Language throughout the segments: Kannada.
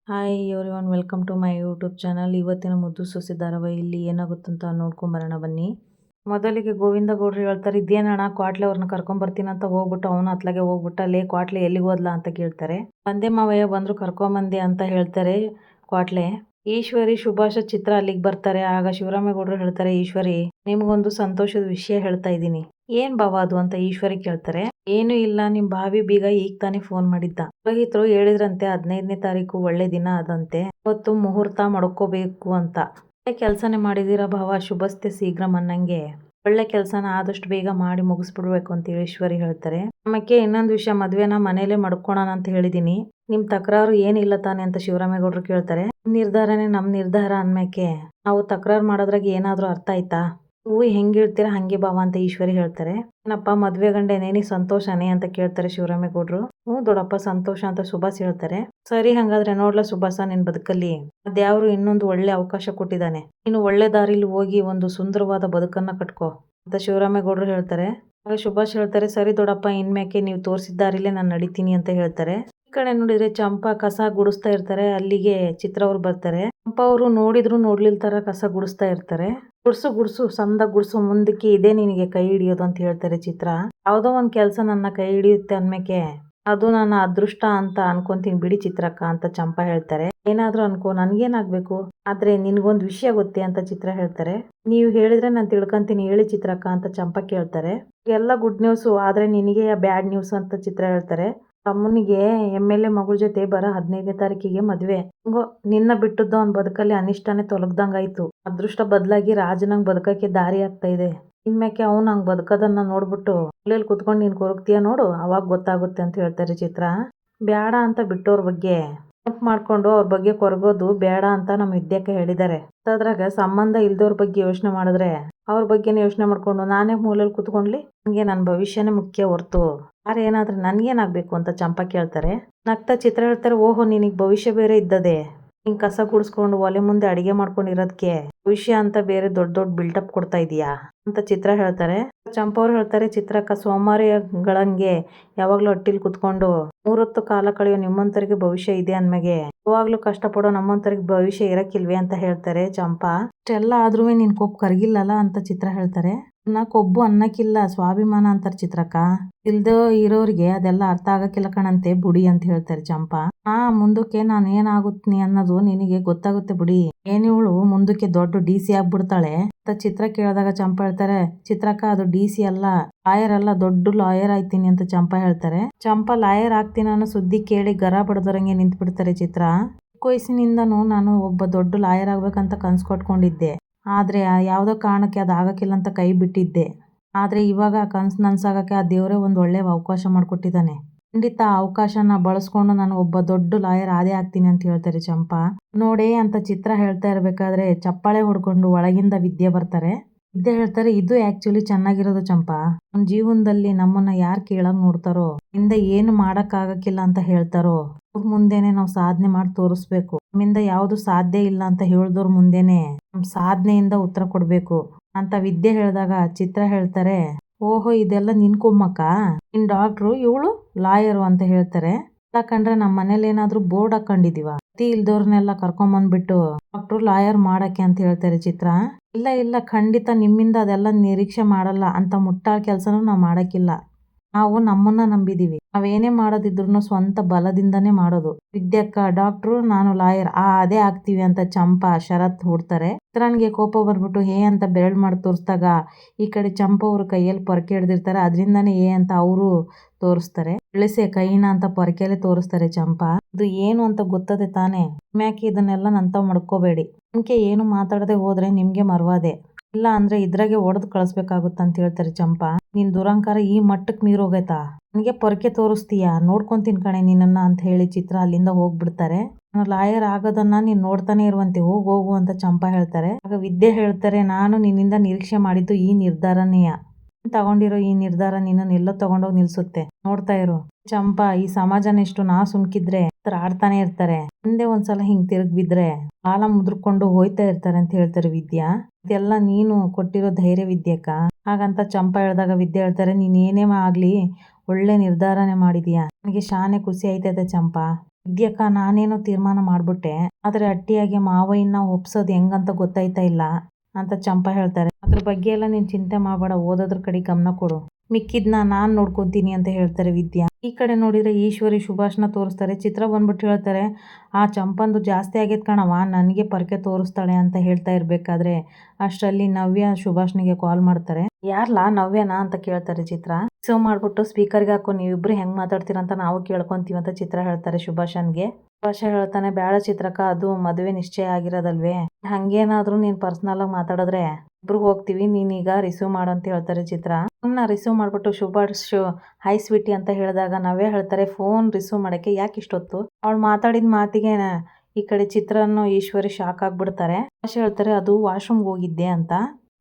Hi everyone, welcome to my YouTube channel. ಇವತ್ತಿನ ಮುದ್ದು ಸೊಸೆ ಧಾರಾವಾಹಿಯಲ್ಲಿ ಏನಾಗುತ್ತಂತ ನೋಡ್ಕೊಂಬರೋಣ ಬನ್ನಿ. ಮೊದಲಿಗೆ ಗೋವಿಂದ ಗೌಡ್ರು ಹೇಳ್ತಾರೆ, ಇದೇನಣ್ಣ ಕ್ವಾಟ್ಲೆ ಅವ್ರನ್ನ ಕರ್ಕೊಂಬರ್ತೀನಿ ಅಂತ ಹೋಗ್ಬಿಟ್ಟು ಅವನು ಅತ್ಲಾಗೆ ಹೋಗ್ಬಿಟ್ಟ, ಲೇ ಕ್ವಾಟ್ಲೆ ಎಲ್ಲಿಗೆ ಹೋದ್ಲಾ ಅಂತ ಕೇಳ್ತಾರೆ. ಬಂದೆ ಮಾವಯ್ಯ ಬಂದ್ರು ಕರ್ಕೊಂಬಂದೆ ಅಂತ ಹೇಳ್ತಾರೆ ಕ್ವಾಟ್ಲೆ. ಈಶ್ವರಿ, ಸುಭಾಷ, ಚಿತ್ರ ಅಲ್ಲಿಗೆ ಬರ್ತಾರೆ. ಆಗ ಶಿವರಾಮೇಗೌಡರು ಹೇಳ್ತಾರೆ, ಈಶ್ವರಿ ನಿಮ್ಗೊಂದು ಸಂತೋಷದ ವಿಷಯ ಹೇಳ್ತಾ ಇದ್ದೀನಿ. ಏನ್ ಬಾವ ಅದು ಅಂತ ಈಶ್ವರಿ ಕೇಳ್ತಾರೆ. ಏನು ಇಲ್ಲ, ನಿಮ್ ಭಾವಿ ಬೀಗ ಈಗ ತಾನೇ ಫೋನ್ ಮಾಡಿದ್ದ. ಪುರೋಹಿತರು ಹೇಳಿದ್ರಂತೆ 15ನೇ ತಾರೀಕು ಒಳ್ಳೆ ದಿನ ಅದಂತೆ, ಅವತ್ತು ಮುಹೂರ್ತ ಮಾಡ್ಕೋಬೇಕು ಅಂತ. ಒಳ್ಳೆ ಕೆಲ್ಸನೇ ಮಾಡಿದೀರ ಭಾವ, ಶುಭಸ್ತೆ ಶೀಘ್ರ ಅನ್ನಂಗೆ. ಒಳ್ಳೆ ಕೆಲ್ಸನ ಆದಷ್ಟು ಬೇಗ ಮಾಡಿ ಮುಗಿಸ್ಬಿಡ್ಬೇಕು ಅಂತ ಈಶ್ವರಿ ಹೇಳ್ತಾರೆ. ಆಮೇಲೆ ಇನ್ನೊಂದು ವಿಷಯ, ಮದ್ವೆನ ಮನೇಲೆ ಮಾಡ್ಕೊಳೋಣ ಅಂತ ಹೇಳಿದೀನಿ. ನಿಮ್ ತಕರಾರು ಏನಿಲ್ಲ ತಾನೆ ಅಂತ ಶಿವರಾಮೇಗೌಡರು ಕೇಳ್ತಾರೆ. ನಿರ್ಧಾರನೇ ನಮ್ ನಿರ್ಧಾರ ಅನ್ಮೇಕೆ ನಾವು ತಕರಾರು ಮಾಡೋದ್ರಾಗ ಏನಾದ್ರೂ ಅರ್ಥ ಆಯ್ತಾ? ನೀವು ಹೆಂಗ್ ಹೇಳ್ತೀರಾ ಹಂಗೆ ಭಾವ ಅಂತ ಈಶ್ವರಿ ಹೇಳ್ತಾರೆ. ಏನಪ್ಪ ಮದ್ವೆ ಗಂಡೇನೇ, ನೀ ಸಂತೋಷನೇ ಅಂತ ಕೇಳ್ತಾರೆ ಶಿವರಾಮೇಗೌಡರು. ಹ್ಞೂ ದೊಡ್ಡಪ್ಪ ಸಂತೋಷ ಅಂತ ಸುಭಾಷ್ ಹೇಳ್ತಾರೆ. ಸರಿ ಹಂಗಾದ್ರೆ ನೋಡ್ಲಾ ಸುಭಾಷ, ನಿನ್ ಬದುಕಲ್ಲಿ ಅದ್ಯಾವ್ರು ಇನ್ನೊಂದು ಒಳ್ಳೆ ಅವಕಾಶ ಕೊಟ್ಟಿದ್ದಾನೆ. ನೀನು ಒಳ್ಳೆ ದಾರಿಲಿ ಹೋಗಿ ಒಂದು ಸುಂದರವಾದ ಬದುಕನ್ನ ಕಟ್ಕೋ ಅಂತ ಶಿವರಾಮೇಗೌಡರು ಹೇಳ್ತಾರೆ. ಆಗ ಸುಭಾಷ್ ಹೇಳ್ತಾರೆ, ಸರಿ ದೊಡ್ಡಪ್ಪ, ಇನ್ಮೇಕೆ ನೀವು ತೋರಿಸಿದ ದಾರಿಲೇ ನಾನು ನಡಿತೀನಿ ಅಂತ ಹೇಳ್ತಾರೆ. ಈ ಕಡೆ ನೋಡಿದ್ರೆ ಚಂಪಾ ಕಸ ಗುಡಿಸ್ತಾ ಇರ್ತಾರೆ. ಅಲ್ಲಿಗೆ ಚಿತ್ರ ಅವ್ರು ಬರ್ತಾರೆ. ಚಂಪಾ ಅವರು ನೋಡಿದ್ರು ನೋಡ್ಲಿಲ್ ತರ ಕಸ ಗುಡಿಸ್ತಾ ಇರ್ತಾರೆ. ಗುಡ್ಸು ಗುಡ್ಸು ಸಂದ ಗುಡ್ಸು, ಮುಂದಕ್ಕೆ ಇದೆ ನಿನಗೆ ಕೈ ಹಿಡಿಯೋದು ಅಂತ ಹೇಳ್ತಾರೆ ಚಿತ್ರ. ಯಾವ್ದೋ ಒಂದ್ ಕೆಲ್ಸ ನನ್ನ ಕೈ ಹಿಡಿಯುತ್ತೆ ಅನ್ಮೇಕೆ ಅದು ನನ್ನ ಅದೃಷ್ಟ ಅಂತ ಅನ್ಕೊಂತೀನಿ ಬಿಡಿ ಚಿತ್ರಕ್ಕ ಅಂತ ಚಂಪಾ ಹೇಳ್ತಾರೆ. ಏನಾದ್ರೂ ಅನ್ಕೋ, ನನ್ಗೇನಾಗ್ಬೇಕು, ಆದ್ರೆ ನಿನ್ಗೊಂದ್ ವಿಷಯ ಗೊತ್ತೇ ಅಂತ ಚಿತ್ರ ಹೇಳ್ತಾರೆ. ನೀವು ಹೇಳಿದ್ರೆ ನಾನು ತಿಳ್ಕೊಂತೀನಿ, ಹೇಳಿ ಚಿತ್ರಕ್ಕ ಅಂತ ಚಂಪಾ ಕೇಳ್ತಾರೆ. ಎಲ್ಲ ಗುಡ್ ನ್ಯೂಸ್, ಆದ್ರೆ ನಿನಗೆ ಬ್ಯಾಡ್ ನ್ಯೂಸ್ ಅಂತ ಚಿತ್ರ ಹೇಳ್ತಾರೆ. ತಮ್ಮನಿಗೆ MLA ಮಗಳ ಜೊತೆ ಬರ 15ನೇ ತಾರೀಕಿಗೆ ಮದ್ವೆ. ನಿನ್ನ ಬಿಟ್ಟದ್ದು ಅವ್ನ ಬದುಕಲ್ಲಿ ಅನಿಷ್ಟನೇ ತೊಲಗ್ದಂಗಾಯ್ತು. ಅದೃಷ್ಟ ಬದಲಾಗಿ ರಾಜನಂಗ್ ಬದುಕಕ್ಕೆ ದಾರಿ ಆಗ್ತಾ ಇದೆ. ಇನ್ಮೇಕೆ ಅವ್ನು ಹಂಗ್ ಬದುಕೋದನ್ನ ನೋಡ್ಬಿಟ್ಟು ಮನೇಲಿ ಕುತ್ಕೊಂಡು ನೀನ್ ಕೊರಗ್ತೀಯ ನೋಡು, ಅವಾಗ ಗೊತ್ತಾಗುತ್ತೆ ಅಂತ ಹೇಳ್ತಾರೆ ಚಿತ್ರ. ಬ್ಯಾಡ ಅಂತ ಬಿಟ್ಟೋರ್ ಬಗ್ಗೆ ಮಾಡ್ಕೊಂಡು ಅವ್ರ ಬಗ್ಗೆ ಕೊರಗೋದು ಬೇಡ ಅಂತ ನಮ್ಮ ವಿದ್ಯಕ್ಕೆ ಹೇಳಿದ್ದಾರೆ. ಅದ್ರಾಗ ಸಂಬಂಧ ಇಲ್ದವ್ರ ಬಗ್ಗೆ ಯೋಚನೆ ಮಾಡಿದ್ರೆ ಅವ್ರ ಬಗ್ಗೆನೇ ಯೋಚನೆ ಮಾಡ್ಕೊಂಡು ನಾನೇ ಮೂಲೆಯಲ್ಲಿ ಕುತ್ಕೊಂಡ್ಲಿ, ನನಗೆ ನನ್ನ ಭವಿಷ್ಯನೇ ಮುಖ್ಯ ಹೊರ್ತು ಏನಾದ್ರೆ ನನ್ಗೇನಾಗ್ಬೇಕು ಅಂತ ಚಂಪಾ ಕೇಳ್ತಾರೆ. ನಗ್ತಾ ಚಿತ್ರ ಹೇಳ್ತಾರೆ, ಓಹೋ ನಿನಗ್ ಭವಿಷ್ಯ ಬೇರೆ ಇದ್ದದೆ, ಹಿಂಗ್ ಕಸ ಗುಡಿಸ್ಕೊಂಡು ಒಲೆ ಮುಂದೆ ಅಡಿಗೆ ಮಾಡ್ಕೊಂಡಿರೋದಕ್ಕೆ ಭವಿಷ್ಯ ಅಂತ ಬೇರೆ ದೊಡ್ಡ ದೊಡ್ಡ ಬಿಲ್ಡಪ್ ಕೊಡ್ತಾ ಇದೀಯಾ ಅಂತ ಚಿತ್ರ ಹೇಳ್ತಾರೆ. ಚಂಪಾ ಅವ್ರು ಹೇಳ್ತಾರೆ, ಚಿತ್ರಕ್ಕ ಸೋಮಾರಿಗಳಂಗೆ ಯಾವಾಗ್ಲೂ ಹಟ್ಟಿಲ್ ಕುತ್ಕೊಂಡು 3 ಹೊತ್ತು ಕಾಲ ಕಳೆಯೋ ನಿಮ್ಮಂತರಿಗೆ ಭವಿಷ್ಯ ಇದೆ ಅನ್ಮಗೆ ಯಾವಾಗ್ಲೂ ಕಷ್ಟಪಡೋ ನಮ್ಮಂತರಿಗೆ ಭವಿಷ್ಯ ಇರಕ್ಕಿಲ್ವೇ ಅಂತ ಹೇಳ್ತಾರೆ ಚಂಪಾ. ಇಷ್ಟೆಲ್ಲ ಆದ್ರೂ ನಿನ್ ಕೊಬ್ಬು ಕರಗಿಲ್ಲಲ್ಲ ಅಂತ ಚಿತ್ರ ಹೇಳ್ತಾರೆ. ಕೊಬ್ಬು ಅನ್ನಕ್ಕಿಲ್ಲ, ಸ್ವಾಭಿಮಾನ ಅಂತಾರ ಚಿತ್ರಕ್ಕ. ಇಲ್ದೋ ಇರೋರಿಗೆ ಅದೆಲ್ಲ ಅರ್ಥ ಆಗಕ್ಕಿಲ್ಲ ಕಣಂತೆ ಬುಡಿ ಅಂತ ಹೇಳ್ತಾರೆ ಚಂಪಾ. ಮುಂದಕ್ಕೆ ನಾನು ಏನಾಗುತ್ತೀನಿ ಅನ್ನೋದು ನಿನಗೆ ಗೊತ್ತಾಗುತ್ತೆ ಬುಡಿ. ಏನಿವಳು ಮುಂದಕ್ಕೆ ದೊಡ್ಡ DC ಆಗ್ಬಿಡ್ತಾಳೆ ಅಂತ ಚಿತ್ರ ಕೇಳಿದಾಗ ಚಂಪಾ ಹೇಳ್ತಾರೆ, ಚಿತ್ರಕ್ಕ ಅದು DC ಅಲ್ಲ, ಲಾಯರ್ ಅಲ್ಲ, ದೊಡ್ಡ ಲಾಯರ್ ಆಯ್ತೀನಿ ಅಂತ ಚಂಪಾ ಹೇಳ್ತಾರೆ. ಚಂಪಾ ಲಾಯರ್ ಆಗ್ತೀನಿ ಅನ್ನೋ ಸುದ್ದಿ ಕೇಳಿ ಗರ ಬಡದರಂಗೆ ನಿಂತ್ ಬಿಡ್ತಾರೆ ಚಿತ್ರ. ವಯಸ್ಸಿನಿಂದನೂ ನಾನು ಒಬ್ಬ ದೊಡ್ಡ ಲಾಯರ್ ಆಗ್ಬೇಕಂತ ಕನ್ಸು ಕಟ್ಕೊಂಡಿದ್ದೆ, ಆದ್ರೆ ಯಾವ್ದೋ ಕಾರಣಕ್ಕೆ ಅದು ಆಗಕ್ಕಿಲ್ಲ ಅಂತ ಕೈ ಬಿಟ್ಟಿದ್ದೆ. ಆದ್ರೆ ಇವಾಗ ಆ ಕನ್ಸು ನನ್ಸಾಗಕ್ಕೆ ಆ ದೇವ್ರೇ ಒಂದು ಒಳ್ಳೆ ಅವಕಾಶ ಮಾಡ್ಕೊಟ್ಟಿದ್ದಾನೆ. ಖಂಡಿತ ಆ ಅವಕಾಶನ ಬಳಸ್ಕೊಂಡು ನಾನು ಒಬ್ಬ ದೊಡ್ಡ ಲಾಯರ್ ಆದೇ ಆಗ್ತೀನಿ ಅಂತ ಹೇಳ್ತಾರೆ ಚಂಪಾ. ನೋಡೇ ಅಂತ ಚಿತ್ರ ಹೇಳ್ತಾ ಇರ್ಬೇಕಾದ್ರೆ ಚಪ್ಪಾಳೆ ಹೊಡ್ಕೊಂಡು ಒಳಗಿಂದ ವಿದ್ಯೆ ಬರ್ತಾರೆ. ವಿದ್ಯೆ ಹೇಳ್ತಾರೆ, ಇದು ಆಕ್ಚುಲಿ ಚೆನ್ನಾಗಿರೋದು ಚಂಪಾ. ನಮ್ಮ ಜೀವನದಲ್ಲಿ ನಮ್ಮನ್ನ ಯಾರು ಕೇಳಂಗ್ ನೋಡ್ತಾರೋ, ಇಂದ ಏನು ಮಾಡಕ್ ಆಗಕ್ಕಿಲ್ಲ ಅಂತ ಹೇಳ್ತಾರೋ ಅವ್ರ ಮುಂದೆನೆ ನಾವು ಸಾಧನೆ ಮಾಡಿ ತೋರಿಸ್ಬೇಕು. ನಮ್ಮಿಂದ ಯಾವ್ದು ಸಾಧ್ಯ ಇಲ್ಲ ಅಂತ ಹೇಳ್ದವ್ರ ಮುಂದೆನೆ ನಮ್ ಸಾಧನೆಯಿಂದ ಉತ್ತರ ಕೊಡ್ಬೇಕು ಅಂತ ವಿದ್ಯೆ ಹೇಳಿದಾಗ ಚಿತ್ರ ಹೇಳ್ತಾರೆ, ಓಹೋ ಇದೆಲ್ಲ ನಿನ್ ಕುಮ್ಮಕ್ಕ, ನಿನ್ ಡಾಕ್ಟ್ರು ಇವಳು ಲಾಯರು ಅಂತ ಹೇಳ್ತಾರೆ. ಯಾಕಂದ್ರೆ ನಮ್ಮ ಮನೇಲಿ ಏನಾದ್ರೂ ಬೋರ್ಡ್ ಹಾಕೊಂಡಿದೀವ, ಅತಿ ಇಲ್ದವ್ರನ್ನೆಲ್ಲ ಕರ್ಕೊಂಬಂದ್ಬಿಟ್ಟು ಡಾಕ್ಟ್ರು ಲಾಯರ್ ಮಾಡಕ್ಕೆ ಅಂತ ಹೇಳ್ತಾರೆ ಚಿತ್ರ. ಇಲ್ಲ ಇಲ್ಲ, ಖಂಡಿತ ನಿಮ್ಮಿಂದ ಅದೆಲ್ಲ ನಿರೀಕ್ಷೆ ಮಾಡಲ್ಲ ಅಂತ ಮುಟ್ಟಾಳ್ ಕೆಲ್ಸನೂ ನಾವ್ ಮಾಡಕ್ಕಿಲ್ಲ. ನಾವು ನಮ್ಮನ್ನ ನಂಬಿದೀವಿ, ನಾವೇನೇ ಮಾಡೋದಿದ್ರು ಸ್ವಂತ ಬಲದಿಂದನೇ ಮಾಡೋದು. ವಿದ್ಯಕ್ಕ ಡಾಕ್ಟ್ರು, ನಾನು ಲಾಯರ್, ಅದೇ ಆಗ್ತೀವಿ ಅಂತ ಚಂಪಾ ಷರತ್ ಹೂಡ್ತಾರೆ. ಚಿತ್ರನ್ಗೆ ಕೋಪ ಬರ್ಬಿಟ್ಟು ಹೇ ಅಂತ ಬೆರಳು ಮಾಡಿ ತೋರಿಸ್ದಾಗ ಈ ಕಡೆ ಚಂಪಾ ಅವ್ರ ಕೈಯಲ್ಲಿ ಪೊರಕೆ ಹಿಡ್ದಿರ್ತಾರೆ, ಅದರಿಂದಾನೇ ಅಂತ ಅವರು ತೋರಿಸ್ತಾರೆ. ಇಳಿಸೆ ಕೈನ ಅಂತ ಪೊರಕೆಲೆ ತೋರಿಸ್ತಾರೆ ಚಂಪಾ. ಇದು ಏನು ಅಂತ ಗೊತ್ತದೆ ತಾನೇ, ಮ್ಯಾಕೆ ಇದನ್ನೆಲ್ಲ ನಂತಾವ್ ಮಾಡ್ಕೋಬೇಡಿ. ನಿಮ್ಗೆ ಏನು ಮಾತಾಡದೆ ಹೋದ್ರೆ ನಿಮ್ಗೆ ಮರ್ವಾದೆ, ಇಲ್ಲ ಅಂದ್ರೆ ಇದ್ರಾಗೆ ಒಡೆದು ಕಳಿಸ್ಬೇಕಾಗುತ್ತಂತ ಹೇಳ್ತಾರೆ ಚಂಪಾ. ನಿನ್ ದುರಂಕಾರ ಈ ಮಟ್ಟಕ್ಕೆ ಮೀರೋಗೈತಾ, ನನಗೆ ಪೊರಕೆ ತೋರಿಸ್ತೀಯಾ, ನೋಡ್ಕೊಂತೀನಿ ಕಣೆ ನಿನ್ನನ್ನ ಅಂತ ಹೇಳಿ ಚಿತ್ರ ಅಲ್ಲಿಂದ ಹೋಗ್ಬಿಡ್ತಾರೆ. ನಾನು ಲಾಯರ್ ಆಗೋದನ್ನ ನೀನ್ ನೋಡ್ತಾನೆ ಇರುವಂತೆ, ಹೋಗು ಅಂತ ಚಂಪಾ ಹೇಳ್ತಾರೆ. ಆಗ ವಿದ್ಯೆ ಹೇಳ್ತಾರೆ, ನಾನು ನಿನ್ನಿಂದ ನಿರೀಕ್ಷೆ ಮಾಡಿದ್ದು ಈ ನಿರ್ಧಾರನೇಯ, ತಗೊಂಡಿರೋ ಈ ನಿರ್ಧಾರ ನಿನ್ನನ್ನು ಎಲ್ಲೋ ತಗೊಂಡೋಗಿ ನಿಲ್ಸುತ್ತೆ, ನೋಡ್ತಾ ಇರು. ಚಂಪಾ, ಈ ಸಮಾಜನ ಎಷ್ಟು ನಾ ಸುಮ್ಕಿದ್ರೆ ಆಡ್ತಾನೆ ಇರ್ತಾರೆ, ಒಂದೇ ಒಂದ್ಸಲ ಹಿಂಗ್ ತಿರುಗ್ ಬಿದ್ರೆ ಕಾಲ ಮುದ್ರಕೊಂಡು ಹೋಯ್ತಾ ಇರ್ತಾರೆ ಅಂತ ಹೇಳ್ತಾರೆ ವಿದ್ಯಾ. ಇದೆಲ್ಲ ನೀನು ಕೊಟ್ಟಿರೋ ಧೈರ್ಯ ವಿದ್ಯಕ್ಕ. ಹಾಗಂತ ಚಂಪಾ ಹೇಳಿದಾಗ ವಿದ್ಯೆ ಹೇಳ್ತಾರೆ, ನೀನ್ ಏನೇ ಆಗ್ಲಿ ಒಳ್ಳೆ ನಿರ್ಧಾರನೇ ಮಾಡಿದೀಯಾ, ನನಗೆ ಶಾನೆ ಖುಷಿ ಆಯ್ತದೆ ಚಂಪಾ. ವಿದ್ಯಕ್ಕ ನಾನೇನೋ ತೀರ್ಮಾನ ಮಾಡ್ಬಿಟ್ಟೆ, ಆದ್ರೆ ಅಟ್ಟಿಯಾಗಿ ಮಾವಯ್ಯನ ಒಪ್ಸೋದು ಹೆಂಗಂತ ಗೊತ್ತಾಯ್ತಾ ಇಲ್ಲ ಅಂತ ಚಂಪಾ ಹೇಳ್ತಾರೆ. ಅದ್ರ ಬಗ್ಗೆ ಎಲ್ಲ ನೀನ್ ಚಿಂತೆ ಮಾಡಬೇಡ, ಓದೋದ್ರ ಕಡೆ ಗಮನ ಕೊಡು, ಮಿಕ್ಕಿದ್ನ ನಾನ್ ನೋಡ್ಕೊಂತೀನಿ ಅಂತ ಹೇಳ್ತಾರೆ ವಿದ್ಯಾ. ಈ ಕಡೆ ನೋಡಿದ್ರೆ ಈಶ್ವರಿ ಸುಭಾಷ್ನ ತೋರಿಸ್ತಾರೆ. ಚಿತ್ರ ಬಂದ್ಬಿಟ್ಟು ಹೇಳ್ತಾರೆ, ಆ ಚಂಪಂದು ಜಾಸ್ತಿ ಆಗೈತ್ ಕಣವ, ನನಗೆ ಪರಕೆ ತೋರಿಸ್ತಾಳೆ ಅಂತ ಹೇಳ್ತಾ ಇರ್ಬೇಕಾದ್ರೆ ಅಷ್ಟರಲ್ಲಿ ನವ್ಯ ಸುಭಾಷ್ನಿಗೆ ಕಾಲ್ ಮಾಡ್ತಾರೆ. ಯಾರ್ಲಾ ನವ್ಯನಾ ಅಂತ ಕೇಳ್ತಾರೆ ಚಿತ್ರ. ರಿಸೀವ್ ಮಾಡ್ಬಿಟ್ಟು ಸ್ಪೀಕರ್ಗೆ ಹಾಕು, ನೀವಿಬ್ರು ಹೆಂಗ್ ಮಾತಾಡ್ತೀರಂತ ನಾವು ಕೇಳ್ಕೊಂತೀವಿ ಅಂತ ಚಿತ್ರ ಹೇಳ್ತಾರೆ ಸುಭಾಷನ್ಗೆ. ಸುಭಾಷ ಹೇಳ್ತಾನೆ, ಬೇಡ ಚಿತ್ರಕ್ಕ, ಅದು ಮದುವೆ ನಿಶ್ಚಯ ಆಗಿರೋದಲ್ವೇ, ಹಂಗೇನಾದ್ರೂ ನೀನ್ ಪರ್ಸನಲ್ ಆಗಿ ಮಾತಾಡಿದ್ರೆ ಇಬ್ರು ಹೋಗ್ತೀವಿ, ನೀನೀಗ ರಿಸೀವ್ ಮಾಡು ಅಂತ ಹೇಳ್ತಾರೆ ಚಿತ್ರ. ಫೋನ್ನ ರಿಸೀವ್ ಮಾಡ್ಬಿಟ್ಟು ಸುಭಾಷ್ ಹೈ ಸ್ವೀಟಿ ಅಂತ ಹೇಳಿದಾಗ ನವ್ಯ ಹೇಳ್ತಾರೆ, ಫೋನ್ ರಿಸೀವ್ ಮಾಡಕ್ಕೆ ಯಾಕೆ ಇಷ್ಟೊತ್ತು? ಅವಳು ಮಾತಾಡಿದ ಮಾತಿಗೆ ಈ ಕಡೆ ಚಿತ್ರನ್ನು ಈಶ್ವರಿ ಶಾಕ್ ಆಗ್ಬಿಡ್ತಾರೆ. ಸುಭಾಷ್ ಹೇಳ್ತಾರೆ, ಅದು ವಾಶ್ರೂಮ್ಗೆ ಹೋಗಿದ್ದೆ ಅಂತ,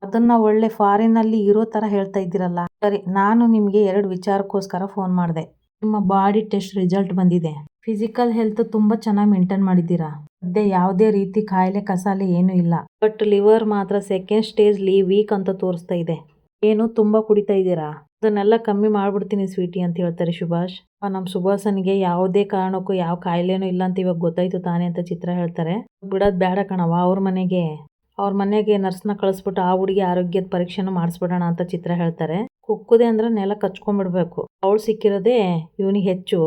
ಅದನ್ನ ಒಳ್ಳೆ ಫಾರಿನ್ ಅಲ್ಲಿ ಇರೋ ತರ ಹೇಳ್ತಾ ಇದ್ದೀರಲ್ಲ. ಸರಿ, ನಾನು ನಿಮ್ಗೆ 2 ವಿಚಾರಕ್ಕೋಸ್ಕರ ಫೋನ್ ಮಾಡಿದೆ. ನಿಮ್ಮ ಬಾಡಿ ಟೆಸ್ಟ್ ರಿಸಲ್ಟ್ ಬಂದಿದೆ. ಫಿಸಿಕಲ್ ಹೆಲ್ತ್ ತುಂಬಾ ಚೆನ್ನಾಗಿ ಮೇಂಟೈನ್ ಮಾಡಿದ್ದೀರಾ. ಸದ್ಯ ಯಾವುದೇ ರೀತಿ ಕಾಯಿಲೆ ಕಸಾಲೆ ಏನೂ ಇಲ್ಲ. ಬಟ್ ಲಿವರ್ ಮಾತ್ರ ಸೆಕೆಂಡ್ ಸ್ಟೇಜ್ ವೀಕ್ ಅಂತ ತೋರಿಸ್ತಾ ಇದೆ. ಏನು ತುಂಬಾ ಕುಡಿತಾ ಇದ್ದೀರಾ? ಅದನ್ನೆಲ್ಲ ಕಮ್ಮಿ ಮಾಡ್ಬಿಡ್ತೀನಿ ಸ್ವೀಟಿ ಅಂತ ಹೇಳ್ತಾರೆ ಸುಭಾಷ್. ನಮ್ಮ ಸುಭಾಷನ್ಗೆ ಯಾವುದೇ ಕಾರಣಕ್ಕೂ ಯಾವ ಕಾಯಿಲೆನೂ ಇಲ್ಲ ಅಂತ ಇವಾಗ ಗೊತ್ತಾಯ್ತು ತಾನೇ ಅಂತ ಚಿತ್ರ ಹೇಳ್ತಾರೆ. ಬಿಡೋದ್ ಬೇಡ ಕಣವ, ಅವ್ರ ಮನೆಗೆ ನರ್ಸ್ನ ಕಳಿಸ್ಬಿಟ್ಟು ಆ ಹುಡುಗಿ ಆರೋಗ್ಯದ ಪರೀಕ್ಷೆನೂ ಮಾಡಿಸ್ಬಿಡೋಣ ಅಂತ ಚಿತ್ರ ಹೇಳ್ತಾರೆ. ಕುಕ್ಕುದೆ ಅಂದ್ರೆ ನೆಲ ಕಚ್ಕೊಂಡ್ಬಿಡ್ಬೇಕು, ಅವಳು ಸಿಕ್ಕಿರೋದೇ ಇವನಿಗೆ ಹೆಚ್ಚು,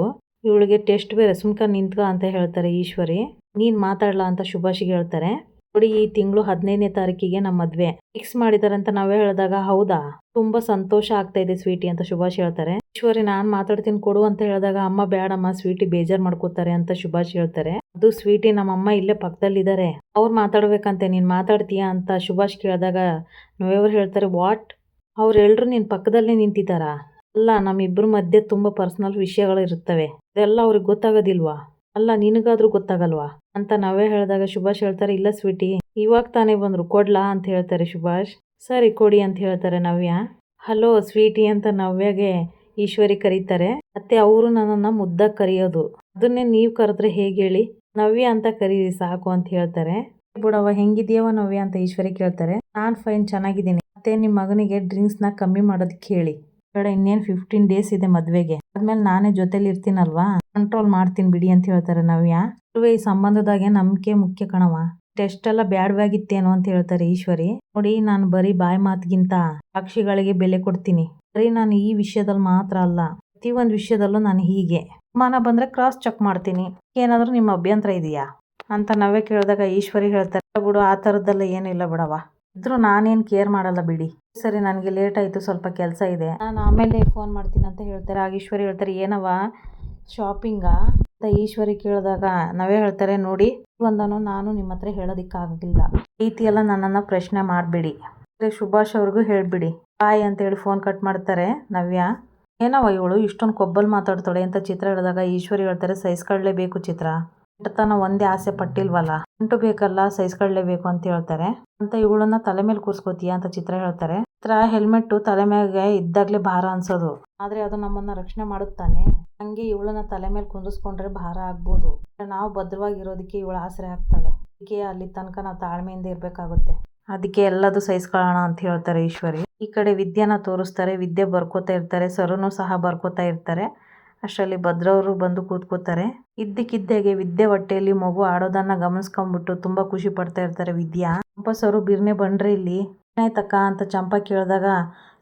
ಇವಳಿಗೆ ಟೆಸ್ಟ್ ಬೇರೆ, ಸುಮ್ಕ ನಿಂತ್ಕ ಅಂತ ಹೇಳ್ತಾರೆ ಈಶ್ವರಿ. ನೀನ್ ಮಾತಾಡ್ಲಾ ಅಂತ ಸುಭಾಷಿಗೆ ಹೇಳ್ತಾರೆ. ನೋಡಿ, ಈ ತಿಂಗಳು 15ನೇ ತಾರೀಕಿಗೆ ನಮ್ಮ ಮದ್ವೆ ಫಿಕ್ಸ್ ಮಾಡಿದಾರೆ ಅಂತ ನಾವೇ ಹೇಳಿದಾಗ, ಹೌದಾ, ತುಂಬಾ ಸಂತೋಷ ಆಗ್ತಾ ಇದೆ ಸ್ವೀಟಿ ಅಂತ ಸುಭಾಷ್ ಹೇಳ್ತಾರೆ. ಈಶ್ವರಿ, ನಾನ್ ಮಾತಾಡ್ತೀನಿ ಕೊಡು ಅಂತ ಹೇಳಿದಾಗ, ಅಮ್ಮ ಬೇಡಮ್ಮ, ಸ್ವೀಟಿ ಬೇಜಾರ್ ಮಾಡ್ಕೋತಾರೆ ಅಂತ ಸುಭಾಷ್ ಹೇಳ್ತಾರೆ. ಅದು ಸ್ವೀಟಿ, ನಮ್ಮಮ್ಮ ಇಲ್ಲೇ ಪಕ್ಕದಲ್ಲಿದ್ದಾರೆ, ಅವ್ರು ಮಾತಾಡ್ಬೇಕಂತೆ, ನೀನ್ ಮಾತಾಡ್ತೀಯಾ ಅಂತ ಸುಭಾಷ್ ಕೇಳಿದಾಗ ನಾವ್ಯವ್ರು ಹೇಳ್ತಾರೆ, ವಾಟ್, ಅವ್ರೆಲ್ರು ನಿನ್ ಪಕ್ಕದಲ್ಲೇ ನಿಂತಿದ್ದಾರಾ? ಅಲ್ಲ, ನಮ್ಮಿಬ್ರು ಮಧ್ಯೆ ತುಂಬಾ ಪರ್ಸನಲ್ ವಿಷಯಗಳು ಇರುತ್ತವೆ, ಇದೆಲ್ಲ ಅವ್ರಿಗೆ ಗೊತ್ತಾಗೋದಿಲ್ವಾ? ಅಲ್ಲ, ನಿನಗಾದ್ರೂ ಗೊತ್ತಾಗಲ್ವಾ ಅಂತ ನಾವೇ ಹೇಳಿದಾಗ ಸುಭಾಷ್ ಹೇಳ್ತಾರೆ, ಇಲ್ಲ ಸ್ವೀಟಿ, ಇವಾಗ ತಾನೇ ಬಂದ್ರು, ಕೊಡ್ಲಾ ಅಂತ ಹೇಳ್ತಾರೆ ಸುಭಾಷ್. ಸರಿ ಕೊಡಿ ಅಂತ ಹೇಳ್ತಾರೆ ನವ್ಯ. ಹಲೋ ಸ್ವೀಟಿ ಅಂತ ನವ್ಯಗೆ ಈಶ್ವರಿ ಕರೀತಾರೆ. ಮತ್ತೆ ಅವರು ನನ್ನನ್ನ ಮುದ್ದಾಗಿ ಕರೆಯೋದು, ಅದನ್ನೇ ನೀವ್ ಕರೆದ್ರೆ ಹೇಗೆ ಹೇಳಿ, ನವ್ಯ ಅಂತ ಕರೀರಿ ಸಾಕು ಅಂತ ಹೇಳ್ತಾರೆ. ಬಿಡವ, ಹೆಂಗಿದ್ಯವ ನವ್ಯ ಅಂತ ಈಶ್ವರಿ ಕೇಳ್ತಾರೆ. ನಾನ್ ಫೈನ್, ಚೆನ್ನಾಗಿದ್ದೀನಿ. ಮತ್ತೆ ನಿಮ್ ಮಗನಿಗೆ ಡ್ರಿಂಕ್ಸ್ ನ ಕಮ್ಮಿ ಮಾಡೋದಕ್ಕೆ ಹೇಳಿ. ಬೇಡ, ಇನ್ನೇನ್ 15 ಡೇಸ್ ಇದೆ ಮದ್ವೆಗೆ, ಆದ್ಮೇಲೆ ನಾನೇ ಜೊತೆಲಿ ಇರ್ತೀನಲ್ವಾ, ಕಂಟ್ರೋಲ್ ಮಾಡ್ತೀನಿ ಬಿಡಿ ಅಂತ ಹೇಳ್ತಾರೆ ನವ್ಯ. ಈ ಸಂಬಂಧದಾಗೆ ನಂಬಿಕೆ ಮುಖ್ಯ ಕಣವ, ಟೆಸ್ಟ್ ಎಲ್ಲ ಬ್ಯಾಡವಾಗಿತ್ತೇನೋ ಅಂತ ಹೇಳ್ತಾರೆ ಈಶ್ವರಿ. ನೋಡಿ, ನಾನು ಬರೀ ಬಾಯಿ ಮಾತಿಗಿಂತ ಸಾಕ್ಷಿಗಳಿಗೆ ಬೆಲೆ ಕೊಡ್ತೀನಿ. ಬರೀ ನಾನು ಈ ವಿಷಯದಲ್ಲಿ ಮಾತ್ರ ಅಲ್ಲ, ಪ್ರತಿಯೊಂದು ವಿಷಯದಲ್ಲೂ ನಾನು ಹೀಗೆ, ಅನುಮಾನ ಬಂದ್ರೆ ಕ್ರಾಸ್ ಚೆಕ್ ಮಾಡ್ತೀನಿ. ಏನಾದ್ರೂ ನಿಮ್ಮ ಅಭ್ಯಂತರ ಇದೆಯಾ ಅಂತ ನವ್ಯ ಕೇಳಿದಾಗ ಈಶ್ವರಿ ಹೇಳ್ತಾರೆ, ಬಿಡು, ಆ ಥರದ್ದೆಲ್ಲ ಏನಿಲ್ಲ ಬಿಡವ, ಇದ್ರೂ ನಾನೇನ್ ಕೇರ್ ಮಾಡಲ್ಲ ಬಿಡಿ. ಸರಿ, ನನಗೆ ಲೇಟ್ ಆಯ್ತು, ಸ್ವಲ್ಪ ಕೆಲಸ ಇದೆ, ನಾನು ಆಮೇಲೆ ಫೋನ್ ಮಾಡ್ತೀನಿ ಅಂತ ಹೇಳ್ತಾರೆ. ಆಗ ಈಶ್ವರಿ ಹೇಳ್ತಾರೆ, ಏನವ ಶಾಪಿಂಗಾ ಅಂತ ಈಶ್ವರಿ ಕೇಳಿದಾಗ ನವ್ಯ ಹೇಳ್ತಾರೆ, ನೋಡಿ ಒಂದನ್ನು ನಾನು ನಿಮ್ಮ ಹತ್ರ ಹೇಳೋದಿಕ್ಕಾಗಿಲ್ಲ, ರೀತಿ ಎಲ್ಲ ನನ್ನನ್ನು ಪ್ರಶ್ನೆ ಮಾಡಬೇಡಿ, ಸುಭಾಷ್ ಅವ್ರಿಗೂ ಹೇಳ್ಬಿಡಿ, ಬಾಯ್ ಅಂತ ಹೇಳಿ ಫೋನ್ ಕಟ್ ಮಾಡ್ತಾರೆ ನವ್ಯ. ಏನವ ಇವಳು ಇಷ್ಟೊಂದು ಕೊಬ್ಬಲ್ ಮಾತಾಡ್ತಾಳೆ ಅಂತ ಚಿತ್ರ ಹೇಳಿದಾಗ ಈಶ್ವರಿ ಹೇಳ್ತಾರೆ, ಸಹಿಸ್ಕೊಳ್ಳೇಬೇಕು ಚಿತ್ರ, ತನ ಒಂದೇ ಆಸೆ ಪಟ್ಟಿಲ್ವಲ್ಲ, ಉಂಟು ಬೇಕಲ್ಲ, ಸಹಿಸ್ಕೊಳ್ಳೇಬೇಕು ಅಂತ ಹೇಳ್ತಾರೆ. ಅಂತ ಇವಳನ್ನ ತಲೆ ಮೇಲೆ ಕೂರ್ಸ್ಕೋತೀಯ ಅಂತ ಚಿತ್ರ ಹೇಳ್ತಾರೆ. ಚಿತ್ರ, ಹೆಲ್ಮೆಟ್ ತಲೆ ಮೇಲೆ ಇದ್ದಾಗ್ಲೇ ಭಾರ ಅನ್ಸೋದು, ಆದ್ರೆ ಅದು ನಮ್ಮನ್ನ ರಕ್ಷಣೆ ಮಾಡುತ್ತಾನೆ, ಹಂಗೆ ಇವಳನ್ನ ತಲೆ ಮೇಲೆ ಕುಂದಿಸ್ಕೊಂಡ್ರೆ ಭಾರ ಆಗ್ಬೋದು, ನಾವು ಭದ್ರವಾಗಿರೋದಕ್ಕೆ ಇವಳು ಆಸರೆ ಆಗ್ತಾಳೆ, ಅದಕ್ಕೆ ಅಲ್ಲಿ ತನಕ ನಾವು ತಾಳ್ಮೆಯಿಂದ ಇರ್ಬೇಕಾಗುತ್ತೆ, ಅದಕ್ಕೆ ಎಲ್ಲದೂ ಸಹಿಸ್ಕೊಳ್ಳೋಣ ಅಂತ ಹೇಳ್ತಾರೆ ಈಶ್ವರಿ. ಈ ಕಡೆ ವಿದ್ಯಾನ ತೋರಿಸ್ತಾರೆ. ವಿದ್ಯೆ ಬರ್ಕೋತಾ ಇರ್ತಾರೆ, ಸರುನು ಸಹ ಬರ್ಕೋತಾ ಇರ್ತಾರೆ. ಅಷ್ಟರಲ್ಲಿ ಭದ್ರವರು ಬಂದು ಕೂತ್ಕೋತಾರೆ. ಇದ್ದಕ್ಕಿದ್ದಾಗೆ ವಿದ್ಯೆ ಹೊಟ್ಟೆಯಲ್ಲಿ ಮಗು ಆಡೋದನ್ನ ಗಮನಿಸ್ಕೊಂಡ್ಬಿಟ್ಟು ತುಂಬಾ ಖುಷಿ ಪಡ್ತಾ ಇರ್ತಾರೆ ವಿದ್ಯಾ. ಚಂಪಾ, ಸರು ಬಿರ್ನೆ ಬಂದ್ರೆ ಇಲ್ಲಿ ಏನಾಯ್ತಕ್ಕ ಅಂತ ಚಂಪಾ ಕೇಳಿದಾಗ,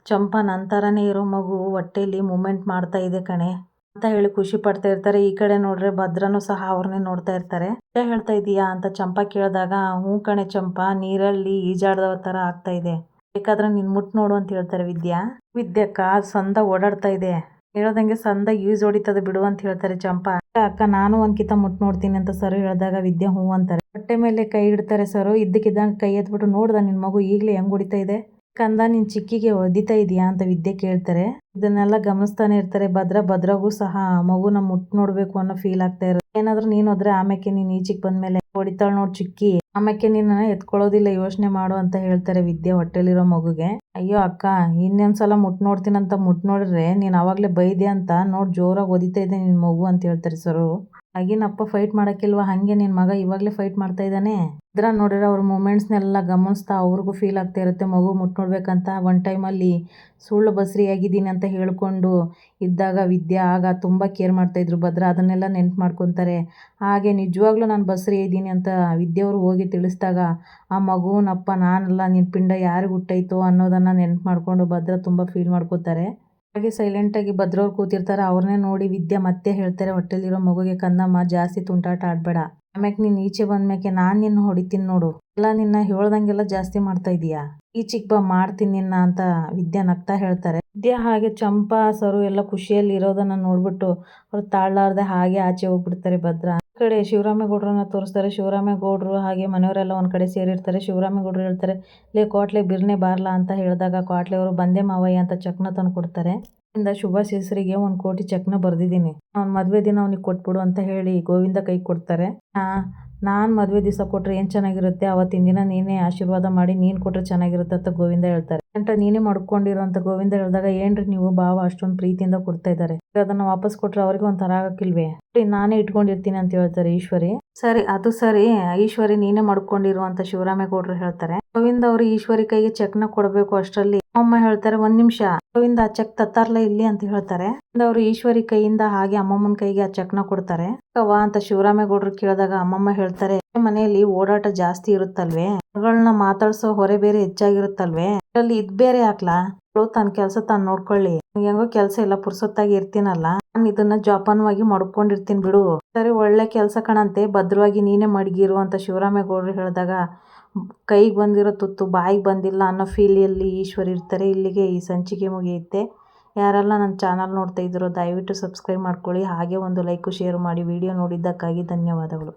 ಚಂಪಾ, ನಂತರನೇ ಇರೋ ಮಗು ಹೊಟ್ಟೆಯಲ್ಲಿ ಮೂಮೆಂಟ್ ಮಾಡ್ತಾ ಇದೆ ಕಣೆ ಅಂತ ಹೇಳಿ ಖುಷಿ ಪಡ್ತಾ ಇರ್ತಾರೆ. ಈ ಕಡೆ ನೋಡ್ರೆ ಭದ್ರನು ಸಹ ಅವ್ರನ್ನೇ ನೋಡ್ತಾ ಇರ್ತಾರೆ. ಹೇಳ್ತಾ ಇದೀಯಾ ಅಂತ ಚಂಪಾ ಕೇಳಿದಾಗ, ಹ್ಞೂ ಕಣೆ ಚಂಪಾ, ನೀರಲ್ಲಿ ಈಜಾಡೋ ತರ ಆಗ್ತಾ ಇದೆ, ಬೇಕಾದ್ರೆ ನೀನ್ ಮುಟ್ ನೋಡು ಅಂತ ಹೇಳ್ತಾರೆ ವಿದ್ಯಾ. ವಿದ್ಯಕ್ಕ, ಸಂದ ಓಡಾಡ್ತಾ ಇದೆ, ಹೇಳ್ದಂಗೆ ಸಂದ ಯೂಸ್ ಹೊಡಿತದೆ ಬಿಡು ಅಂತ ಹೇಳ್ತಾರೆ ಚಂಪಾ. ಅಕ್ಕ, ನಾನು ಒಂದ್ಕಿತ ಮುಟ್ ನೋಡ್ತೀನಿ ಅಂತ ಸರು ಹೇಳಿದಾಗ ವಿದ್ಯಾ ಹೂ ಅಂತಾರೆ. ಹೊಟ್ಟೆ ಮೇಲೆ ಕೈ ಇಡ್ತಾರೆ ಸರು. ಇದ್ದಕ್ಕಿದ್ದಂಗೆ ಕೈ ಎತ್ಬಿಟ್ಟು, ನೋಡ್ದ ನಿನ್ ಮಗು ಈಗ್ಲೇ ಹೆಂಗ್ ಹೊಡಿತಾ ಇದೆ, ಕಂದ ನಿನ್ ಚಿಕ್ಕಿಗೆ ಒದಿತಾ ಇದೀಯಾ ಅಂತ ವಿದ್ಯೆ ಕೇಳ್ತಾರೆ. ಇದನ್ನೆಲ್ಲ ಗಮನಿಸ್ತಾನೆ ಇರ್ತಾರೆ ಭದ್ರಗೂ ಸಹ ಮಗುನ ಮುಟ್ ನೋಡ್ಬೇಕು ಅನ್ನೋ ಫೀಲ್ ಆಗ್ತಾ ಇರುತ್ತೆ. ಏನಾದ್ರೂ ನೀನ್ ಹೋದ್ರೆ ಆಮೇಲೆ ನೀನ್ ಈಚಿಗೆ ಬಂದ್ಮೇಲೆ ಹೊಡಿತಾಳ್ ನೋಡ್ ಚಿಕ್ಕಿ, ಆಮೇಲೆ ನಿನ್ನ ಎತ್ಕೊಳ್ಳೋದಿಲ್ಲ, ಯೋಚನೆ ಮಾಡು ಅಂತ ಹೇಳ್ತಾರೆ ವಿದ್ಯೆ ಹೊಟ್ಟೆಲಿರೋ ಮಗುಗೆ. ಅಯ್ಯೋ ಅಕ್ಕ, ಇನ್ನೊಂದ್ಸಲ ಮುಟ್ ನೋಡ್ತೀನಂತ ಮುಟ್ ನೋಡಿದ್ರೆ ನೀನ್ ಅವಾಗ್ಲೇ ಬೈದೆ ಅಂತ ನೋಡ್ ಜೋರಾಗಿ ಒದಿತಾ ಇದೆ ನಿನ್ ಮಗು ಅಂತ ಹೇಳ್ತಾರೆ ಸರು. ಆಗಿನಪ್ಪ ಫೈಟ್ ಮಾಡೋಕ್ಕಿಲ್ವ ಹಾಗೆ ನಿನ್ನ ಮಗ ಇವಾಗಲೇ ಫೈಟ್ ಮಾಡ್ತಾ ಇದ್ದಾನೆ. ಭದ್ರ ನೋಡಿದ್ರೆ ಅವ್ರ ಮೂಮೆಂಟ್ಸ್ನೆಲ್ಲ ಗಮನಿಸ್ತಾ ಅವ್ರಿಗೂ ಫೀಲ್ ಆಗ್ತಾ ಇರುತ್ತೆ ಮಗು ಮುಟ್ಟು ನೋಡ್ಬೇಕಂತ. ಒನ್ ಟೈಮಲ್ಲಿ ಸುಳ್ಳು ಬಸ್ರಿಯಾಗಿದ್ದೀನಿ ಅಂತ ಹೇಳ್ಕೊಂಡು ಇದ್ದಾಗ ವಿದ್ಯಾ ಆಗ ತುಂಬ ಕೇರ್ ಮಾಡ್ತಾಯಿದ್ರು ಭದ್ರ. ಅದನ್ನೆಲ್ಲ ನೆನ್ಪು ಮಾಡ್ಕೊತಾರೆ. ಹಾಗೆ ನಿಜವಾಗ್ಲೂ ನಾನು ಬಸ್ರಿ ಇದ್ದೀನಿ ಅಂತ ವಿದ್ಯೆಯವರು ಹೋಗಿ ತಿಳಿಸಿದಾಗ ಆ ಮಗುವನಪ್ಪ ನಾನಲ್ಲ, ನಿನ್ನ ಪಿಂಡ ಯಾರಿಗೆ ಹುಟ್ಟೈತೋ ಅನ್ನೋದನ್ನು ನೆನ್ಪು ಮಾಡಿಕೊಂಡು ಭದ್ರ ತುಂಬ ಫೀಲ್ ಮಾಡ್ಕೋತಾರೆ. ಹಾಗೆ ಸೈಲೆಂಟಾಗಿ ಭದ್ರವ್ರು ಕೂತಿರ್ತಾರೆ. ಅವ್ರನ್ನೇ ನೋಡಿ ವಿದ್ಯಾ ಮತ್ತೆ ಹೇಳ್ತಾರೆ, ಹೊಟ್ಟೆಲಿರೋ ಮಗುಗೆ ಕಂದಮ್ಮ ಜಾಸ್ತಿ ತುಂಟಾಟ ಆಡಬೇಡ, ಆಮ್ಯಾಕೆ ನೀನು ಈಚೆ ಬಂದ್ಮ್ಯಾಕೆ ನಾನು ನಿನ್ನ ಹೊಡಿತೀನಿ ನೋಡು, ಎಲ್ಲ ನಿನ್ನ ಹೇಳ್ದಂಗೆಲ್ಲ ಜಾಸ್ತಿ ಮಾಡ್ತಾ ಇದೀಯಾ, ಈಚಿಗೆ ಬಾ ಮಾಡ್ತೀನಿ ನಿನ್ನ ಅಂತ ವಿದ್ಯಾ ನಗ್ತಾ ಹೇಳ್ತಾರೆ. ವಿದ್ಯಾ ಹಾಗೆ ಚಂಪಾ ಸರು ಎಲ್ಲ ಖುಷಿಯಲ್ಲಿ ಇರೋದನ್ನ ನೋಡ್ಬಿಟ್ಟು ಅವ್ರು ತಾಳಲಾರ್ದೆ ಹಾಗೆ ಆಚೆ ಹೋಗ್ಬಿಡ್ತಾರೆ ಭದ್ರ. ಈ ಕಡೆ ಶಿವರಾಮೇಗೌಡ್ರನ್ನ ತೋರಿಸ್ತಾರೆ. ಶಿವರಾಮೇಗೌಡರು ಹಾಗೆ ಮನೆಯವರೆಲ್ಲ ಒಂದ್ ಕಡೆ ಸೇರಿರ್ತಾರೆ. ಶಿವರಾಮೇಗೌಡರು ಹೇಳ್ತಾರೆ, ಲೇ ಕ್ವಾಟ್ಲೆ ಬಿರ್ನೆ ಬಾರ್ಲಾ ಅಂತ ಹೇಳಿದಾಗ ಕ್ವಾಟ್ಲೆ ಅವರು ಬಂದೆ ಮಾವಯ್ಯ ಅಂತ ಚೆಕ್ನ ತಂದು ಕೊಡ್ತಾರೆ. ಇಂದ ಶುಭಾಶ್ ಹೆಸರಿಗೆ 1 ಕೋಟಿ ಚೆಕ್ನ ಬರ್ದಿದ್ದೀನಿ, ಅವ್ನ ಮದ್ವೆ ದಿನ ಅವ್ನಿಗೆ ಕೊಟ್ಬಿಡು ಅಂತ ಹೇಳಿ ಗೋವಿಂದ ಕೈ ಕೊಡ್ತಾರೆ. ನಾನು ಮದುವೆ ದಿವಸ ಕೊಟ್ರೆ ಏನು ಚೆನ್ನಾಗಿರುತ್ತೆ, ಅವತ್ತಿನ ದಿನ ನೀನೇ ಆಶೀರ್ವಾದ ಮಾಡಿ ನೀನು ಕೊಟ್ರೆ ಚೆನ್ನಾಗಿರುತ್ತೆ ಅಂತ ಗೋವಿಂದ ಹೇಳ್ತಾರೆ. ಅಂತ ನೀನೇ ಮಾಡ್ಕೊಂಡಿರೋ ಅಂತ ಗೋವಿಂದ ಹೇಳಿದಾಗ, ಏನ್ರಿ ನೀವು ಭಾವ ಅಷ್ಟೊಂದು ಪ್ರೀತಿಯಿಂದ ಕೊಡ್ತಾ ಇದ್ದಾರೆ, ಅದನ್ನ ವಾಪಸ್ ಕೊಟ್ರೆ ಅವ್ರಿಗೆ ಒಂಥರ ಆಗಕ್ಕಿಲ್ವೇ, ನಾನೇ ಇಟ್ಕೊಂಡಿರ್ತೀನಿ ಅಂತ ಹೇಳ್ತಾರೆ ಈಶ್ವರಿ. ಸರಿ ಅದು ಸರಿ ಈಶ್ವರಿ ನೀನೇ ಮಾಡ್ಕೊಂಡಿರು ಅಂತ ಶಿವರಾಮೇಗೌಡರು ಹೇಳ್ತಾರೆ. ಗೋವಿಂದ ಅವರು ಈಶ್ವರಿ ಕೈಗೆ ಚೆಕ್ನ ಕೊಡಬೇಕು. ಅಷ್ಟರಲ್ಲಿ ಅಮ್ಮ ಹೇಳ್ತಾರೆ, 1 ನಿಮಿಷ ಗೋವಿಂದ ಆ ಚೆಕ್ ತತ್ತಾರ್ಲ ಇಲ್ಲಿ ಅಂತ ಹೇಳ್ತಾರೆ. ಅವರು ಈಶ್ವರಿ ಕೈಯಿಂದ ಹಾಗೆ ಅಮ್ಮಮ್ಮನ ಕೈಗೆ ಆ ಚೆಕ್ನ ಕೊಡ್ತಾರೆ. ವಾ ಅಂತ ಶಿವರಾಮೇಗೌಡರು ಕೇಳಿದಾಗ ಅಮ್ಮಮ್ಮ ಹೇಳ್ತಾರೆ, ಮನೆಯಲ್ಲಿ ಓಡಾಟ ಜಾಸ್ತಿ ಇರುತ್ತಲ್ವೇ, ಮಗಳನ್ನ ಮಾತಾಡ್ಸೋ ಹೊರೆ ಬೇರೆ ಹೆಚ್ಚಾಗಿರುತ್ತಲ್ವೇ, ಅಲ್ಲಿ ಇದ್ ಬೇರೆ ಹಾಕ್ಲಾ, ತನ್ನ ಕೆಲಸ ತಾನು ನೋಡ್ಕೊಳ್ಳಿ, ಹೆಂಗೋ ಕೆಲಸ ಎಲ್ಲ ಪುರ್ಸೊತ್ತಾಗಿ ಇರ್ತೀನಲ್ಲ, ನಾನು ಇದನ್ನ ಜೋಪಾನವಾಗಿ ಮಾಡ್ಕೊಂಡಿರ್ತೀನಿ ಬಿಡು. ಸರಿ ಒಳ್ಳೆ ಕೆಲಸ ಕಣಂತೆ, ಭದ್ರವಾಗಿ ನೀನೇ ಮಡಗಿರು ಅಂತ ಶಿವರಾಮೇಗೌಡರು ಹೇಳಿದಾಗ ಕೈಗೆ ಬಂದಿರೋ ತುತ್ತು ಬಾಯಿಗೆ ಬಂದಿಲ್ಲ ಅನ್ನೋ ಫೀಲಿಯಲ್ಲಿ ಈಶ್ವರಿ ಇರ್ತಾರೆ. ಇಲ್ಲಿಗೆ ಈ ಸಂಚಿಕೆ ಮುಗಿಯುತ್ತೆ. ಯಾರೆಲ್ಲ ನನ್ನ ಚಾನಲ್ ನೋಡ್ತಾ ಇದ್ದೀರೋ ದಯವಿಟ್ಟು ಸಬ್ಸ್ಕ್ರೈಬ್ ಮಾಡ್ಕೊಳ್ಳಿ. ಹಾಗೆ ಒಂದು ಲೈಕ್ ಶೇರ್ ಮಾಡಿ. ವಿಡಿಯೋ ನೋಡಿದ್ದಕ್ಕಾಗಿ ಧನ್ಯವಾದಗಳು.